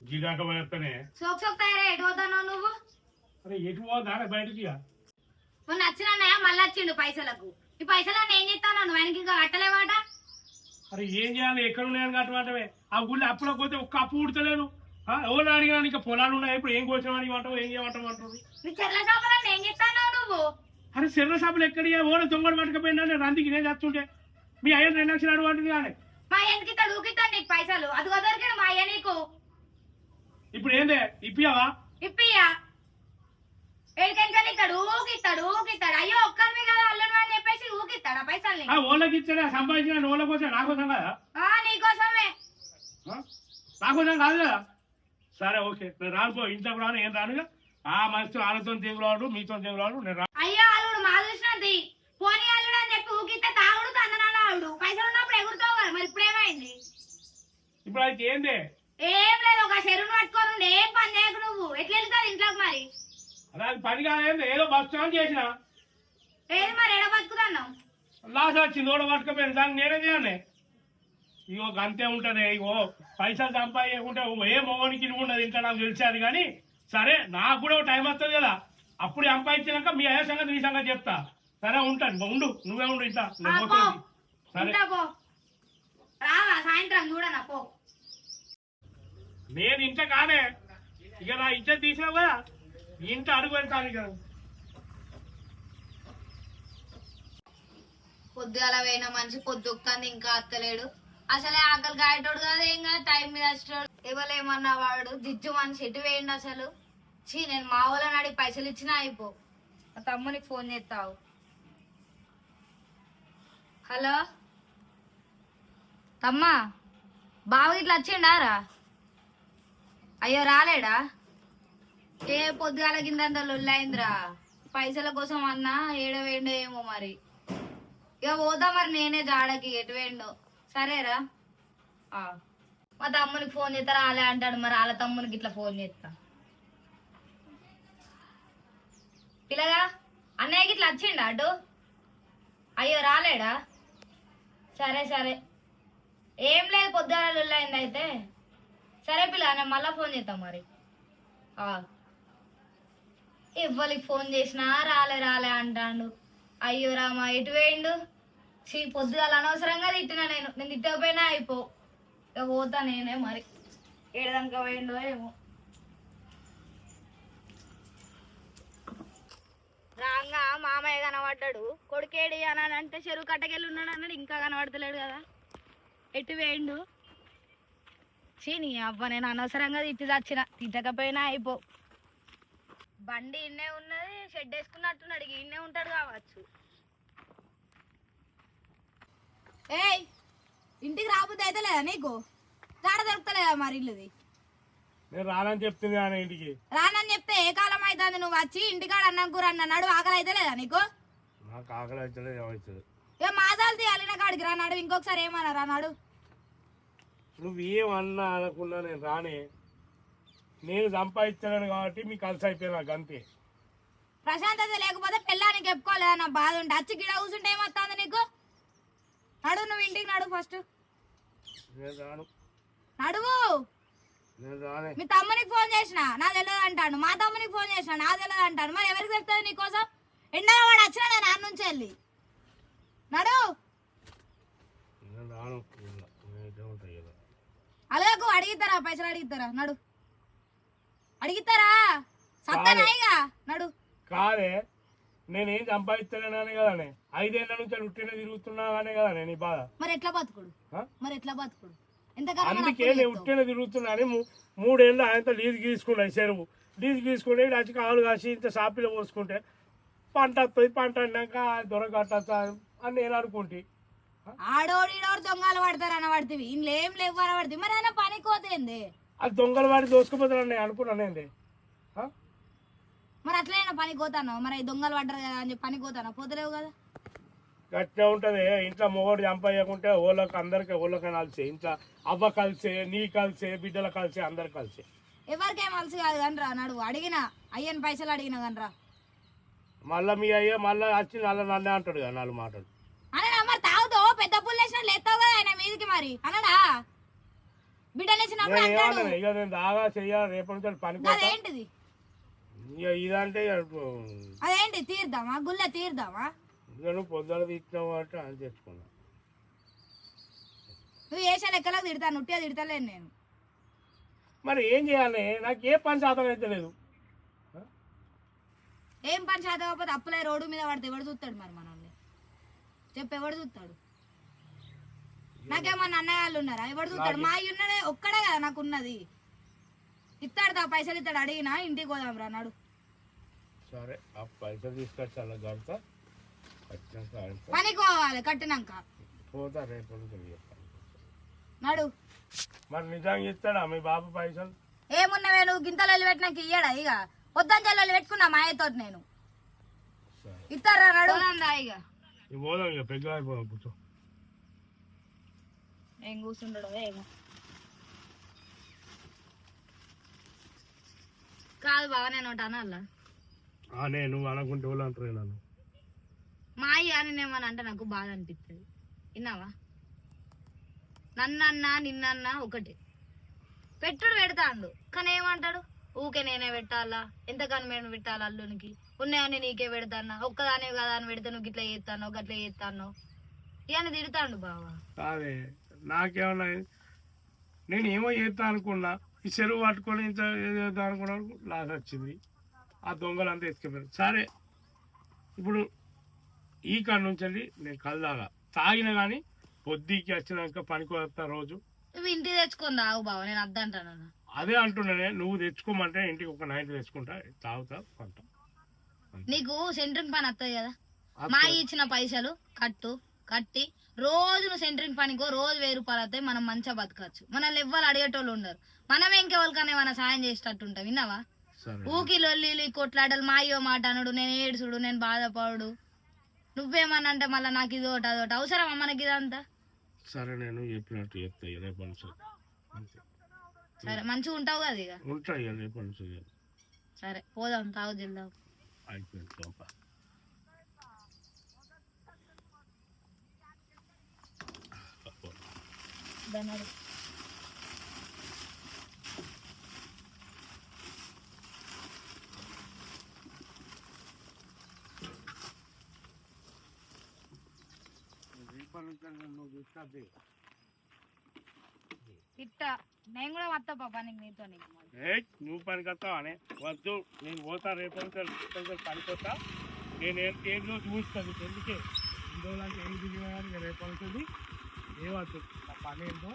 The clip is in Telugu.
గిగాక పోయేస్తానే. సోక్ సోక్ తయారై ఎటు పోతున్నావు నువ్వు? అరే ఎటు పోదా బయటికి ఇక? మొన్న వచ్చిన అన్నయ్య మళ్ళీ వచ్చిండు పైసలకు. ఈ పైసలు ఏం చేస్తాను నువ్వు? ఆయనకి ఇంకా కట్టలేవాట. అరే ఏం చేయాలి? ఎక్కడ ఉన్నాయని కట్టమంటే ఆ ఊళ్ళో అప్పులో పోతే ఒక్క అప్పు ఉడతలేదు. ఎవరు అడిగినా ఇంకా పొలాలు ఉన్నాయి, ఇప్పుడు ఏం కోసాం అడిగమంటావు, ఏం చేయమంటావు అంటారు. నీ చెర్ల షాపులను ఏం చేస్తాను నువ్వు? అరే చెర్ల షాపులు ఎక్కడి ఓడ దొంగలు పట్టుకపోయినా నేను రందికి నేను చస్తుంటే మీ అయ్య 2 లక్షలు అడుగుంటుంది కానీ మా అయ్యకి ఇస్తాడు ఊకిస్తాడు నీకు పైసలు. అది కుదరికాడు మా అయ్య నీకు. ఇప్పుడు ఏందే ఇప్పియావా? ఇప్పియా ఏడికెంచాలి ఇస్తాడు ఊకిస్తాడు. అయ్యో ఒక్కరివి కదా అల్లుడు అని చెప్పేసి ఊకిస్తాడు ఆ పైసల్ని. ఓళ్ళకి ఇచ్చాడే సంపాదించిన ఓళ్ళ కోసం నా కోసం కదా? నీకోసమే. నా కోసం కాదు కదా? సరే ఓకే, నేను రానుకో, ఇంట్లోకి రాను, ఏం రానుగా. ఆ మనిషి వాళ్ళతో తీగురాడు మీతో తీగురాడు నేను రా. అయ్యో అల్లుడు మా చూసినది పోనీ అల్లుడు అని చెప్పి ఊకిస్తే తాగుడు తందనాడు ఆవిడు. పైసలు ఉన్నప్పుడు ఎగురుతావు కదా, మరి ఇప్పుడు ఏమైంది? ఇప్పుడు అయితే ఏంది? ఏం లేదు, ఒక చెరువును పట్టుకోను ఏం పని చేయకు నువ్వు. ఎట్లా వెళ్తావు ఇంట్లోకి మరి? అదే అది పని కాదేంది, ఏదో బస్ స్టాండ్ చేసిన ఏది మరి ఎడ బతుకుతున్నావు? లాస్ వచ్చింది ఓడ పట్టుకపోయింది, దాన్ని నేనే చేయాలి. ఇగో అంతే ఉంటది. ఇగో పైసలు సంపాదించకుంటే ఏ మొగనికి నువ్వు ఉన్నది ఇంకా నాకు తెలిసేది. కానీ సరే నాకు కూడా టైం వస్తుంది కదా, అప్పుడు సంపాదించినాక మీ అయ్యే సంగతి నీ సంగతి చెప్తా. సరే ఉంటాను, ఉండు, నువ్వే ఉండు ఇంత. సరే రావా సాయంత్రం చూడనా పో. నేను ఇంట కానే, ఇక నా ఇజ్జత్ తీసినావు కదా, ఇంట అడుగు పెడతాను. ఇక పొద్దుగాల పోయిన మనిషి పొద్దుక్తాంది ఇంకా అత్తలేడు. అసలే ఆకలి కాయటోడు కదా, ఏం కాదు టైం మీద వచ్చాడు. ఎవరేమన్నా వాడు జిజ్జు మనిషి ఎటు వేయండి అసలు. నేను మా వాళ్ళని అడిగి పైసలు ఇచ్చినా అయిపో. మా తమ్మునికి ఫోన్ చేస్తావు. హలో తమ్మా, బావ ఇట్లా వచ్చిండారా? అయ్యో రాలేడా? ఏ పొద్దుగాల కింద లొల్లైందిరా. పైసల కోసం అన్నా ఏడవేండో ఏమో మరి. ఇక పోతా మరి నేనే జాడకి ఎటు వేయండో. సరేరా. మా తమ్మునికి ఫోన్ చేస్తా రాలే అంటాడు, మరి వాళ్ళ తమ్మునికి ఇట్లా ఫోన్ చేస్తా. పిల్లగా అన్నయ్యకి ఇట్లా వచ్చిండా అటు? అయ్యో రాలేడా? సరే సరే, ఏం లేదు పొద్దుగాల లొల్లైంది అయితే. సరే పిల్ల, నేను మళ్ళా ఫోన్ చేస్తాం మరి. ఇవ్వలికి ఫోన్ చేసినా రాలే అంటాడు. అయ్యో రామా ఎటు వేయండు? పొద్దుగాల అనవసరంగా తిట్టినా నేను తిట్టకపోయినా అయిపో. ఇక పోతా నేనే మరి, ఏడదాకా పోయిండో ఏమో. రాంగా మామయ్య కనబడ్డాడు. కొడుకేడి అని అంటే చెరువు కట్టకెళ్ళి ఉన్నాడు అన్నాడు, ఇంకా కనబడతలేడు కదా. ఎటు వేయండు? నీ అవ్వ నేను అనవసరంగా తిట్టి చచ్చిన. తిట్టకపోయినా అయిపో. బండి ఇన్నే ఉన్నది, షెడ్ వేసుకున్నట్టున్నాడు, ఇన్నే ఉంటాడు కావచ్చు. ఏయ్ ఇంటికి రాబుద్ది అయితే లేదా నీకు? రాడ దొరుకుతలేదా మరి ఇల్లుది? నేను రానని చెప్తుంది ఆయన ఇంటికి. రానని చెప్తే ఏ కాలం అవుతుంది నువ్వు వచ్చి ఇంటికాడ అన్నం కూర అన్నాడు. ఆకలి అయితే లేదా నీకు? నాకు ఆకలి అవుతుంది. ఇక మాసాలు తీయాలి నా కాడికి రానాడు. ఇంకొకసారి ఏమన్నా రానాడు. నువ్వేమన్నా అనకుండా నేను రానే. నేను సంపాదించాను కాబట్టి మీకు కలిసి అయిపోయినా నాకు అంతే. ప్రశాంతత లేకపోతే పెళ్ళానికి చెప్పుకోలేదా నా బాధ ఉంటే? వచ్చి గిడ కూర్చుంటే ఏమొస్తుంది నీకు? నడు, నువ్వు ఇంటికి నడు ఫస్ట్. నడువు. మీ తమ్మునికి ఫోన్ చేసిన నా తెలియదు అంటాడు, మా తమ్మునికి ఫోన్ చేసిన నా తెలియదు అంటాడు. మరి ఎవరికి చెప్తుంది నీకోసం? ఎండలో వాడు వచ్చినా నేను ఆడ నుంచి వెళ్ళి నడు. అలాగూ అడిగిస్తారా? పైసలు అడిగిస్తారా? నడు. అడిగిస్తారా? సత్తానాయిగా నడు. కాదే, నేనేం సంపాదిస్తానే కదానే, 5 ఏళ్ల నుంచి ఉట్టిన తిరుగుతున్నానే కదా నేను. ఈ బాధ మరి ఎట్లా బతుకుడు? అందుకే నేను ఉట్టిన తిరుగుతున్నాను. 3 ఏళ్ళు ఆయనతో లీజు గీసుకున్నాయి. చెరువు లీజు గీసుకుంటే వచ్చి కాలు కాసి ఇంత సాపిలో పోసుకుంటే పంట వస్తుంది. పంట అన్నాక దొరకట్ట అని నేను అనుకుంటే ఆడోడీడోడు దొంగలు పడతారు అనబడుతుంది. ఇంకేం లేవు అనబడుతుంది. మరి ఆయన పనికి పోతేంది? అది దొంగలు వాడి దోసుకుపోతారని నేను అనుకున్నానండి. మరి అట్లయినా పనికి పోతాను. మరి దొంగలు పడ్డారు కదా అని చెప్పి పనికి పోతాను. పోతలేవు కదా. గట్టిగా ఉంటుంది. ఇంట్లో మొగోడు చంపయ్యకుంటే ఓళ్ళకి అందరికి ఓళ్ళకి కలిసి, ఇంట్లో అవ్వ కలిసే, నీ కలిసే, బిడ్డలు కలిసే, అందరు కలిసి. ఎవరికేం కలిసి కాదు కనరా. నడువు. అడిగినా అయ్యని పైసలు అడిగినా కనరా. మళ్ళీ మీ అయ్యే మళ్ళీ వచ్చి నన్నే అంటాడు కదా 4 మాటలు. అనడా? మరి తాగుతావు పెద్ద పుల్లేసిన లేస్తావు కదా ఆయన మీదికి మరి అనడా? బిడ్డనిచ్చినప్పుడు నేను అంటాడు ఏమన్నా ఇక నేను దాగా చెయ్యాలి రేపటి నుంచి పనిపోతా అదేంటిది ఇక ఇదంటే అదేంటి తీర్దామా గుళ్ళ తీర్దామా ఇక నువ్వు పొద్దున తీసినావు అంటే అని తెచ్చుకున్నా నువ్వు వేసే లెక్కలకు తిడతాను ఉట్టిగా తిడతలేను నేను మరి ఏం చేయాలి నాకు ఏ పని శాతం అయితే లేదు ఏం పని చేత కాకపోతే అప్పులే రోడ్డు మీద పడితే ఎవడు చూస్తాడు మరి మనల్ని చెప్పు ఎవడు చూస్తాడు నాకేమన్నా అన్నగాళ్ళు ఉన్నారా ఎవడు చూస్తాడు మా అయ్య ఉన్నదే ఒక్కడే కదా నాకు ఉన్నది ఇస్తాడు పైసలు ఇస్తాడు అడిగినా ఇంటికి పోదాం రా నాడు సరే ఆ పైసలు తీసుకొచ్చి అలా కడతా వచ్చినాక పనికి పోవాలి కట్టినాక పోతా రేపటి నుంచి చెప్తాను నాడు మరి నిజంగా ఇస్తాడా మీ బాబు పైసలు ఏమున్నవే నువ్వు గింతలు పెట్టినాక ఇయ్యడా ఇక పొద్దున్న పెట్టుకున్నా మా అయ్యతో నేను ఇస్తారా నాడు ఇక పోదాం ఇక పెగ్గు అయిపోదాం కూర్చో ఏం కూర్చుండడు ఏమో కాదు బాగా నేను ఒకటి అనాలా నేను అనుకుంటే వాళ్ళు అంటారు నన్ను మా అయ్య నేనేమని అంటే నాకు బాధ అనిపిస్తుంది విన్నావా నన్నన్నా నిన్నన్నా ఒకటి పెట్టుడు పెడతాడు కానీ ఏమంటాడు ఊకే నేనే పెట్టాలా ఎంతకని మేము పెట్టాలా అల్లునికి ఉన్నాయని నీకే పెడతానా ఒక్కదానే కదా అని పెడితే నువ్వు ఇట్లా చేస్తాను గట్లా చేస్తాను ఇవన్నీ తిడతాడు బావా అదే నాకేమన్నా నేను ఏమో చేస్తా అనుకున్నా ఈ చెరువు పట్టుకొని ఇంత చేద్దాం అనుకున్నా లాస్ వచ్చింది ఆ దొంగలు అంతా ఎత్తుకెళ్ళారు సరే ఇప్పుడు ఈ కాడ నుంచి వెళ్ళి నేను కలదాగా తాగిన కానీ పొద్దుకి వచ్చినాక పనికి వస్తా రోజు నువ్వు ఇంటికి తెచ్చుకొని తాగు బావ నేను అద్దంటాను అదే అంటున్నానే నువ్వు తెచ్చుకోమంటే ఇంటికి ఒక నైట్ తెచ్చుకుంటా తాగుతా కొంటా నీకు సెంటరింగ్ పని వస్తుంది కదా మా ఇచ్చిన పైసలు కట్టి రోజు నువ్వు సెంటరింగ్ పనికో రోజు 1000 రూపాయలు వస్తాయి మనం మంచిగా బతకచ్చు మనల్ని ఎవ్వరు అడిగేటోళ్ళు ఉండరు మనమే ఇంకెవరికన్నా ఏమైనా సాయం చేసేటట్టు ఉంటాం విన్నావా ఊకి లొల్లి కొట్లాటలు మా అయ్యో మాట అనుడు నేను ఏడుచుడు నేను బాధపడు నువ్వేమన్నా అంటే మళ్ళీ నాకు ఇది ఒకటి అదొకటి అవసరమా మనకి ఇదంతా సరే నేను చెప్పినట్టు చెప్తా రేపు సరే మంచిగా ఉంటావు కదా ఇక ఉంటాయి రేపు సరే పోదాం తాగు జిల్దాం అయిపోయింది ధన్యవాదాలు ఇట్టా నేను కూడా వస్తా పాప నీకు నీతో నువ్వు పనికి వస్తావా అనే వద్దు నేను పోతా రేపు పనికి వస్తా నేను ఏంటో చూస్తాను ఎందుకే ఇందులో ఏం దిగినా కానీ రేపు అవుతుంది ఏమవుతుంది నా పని ఏంటో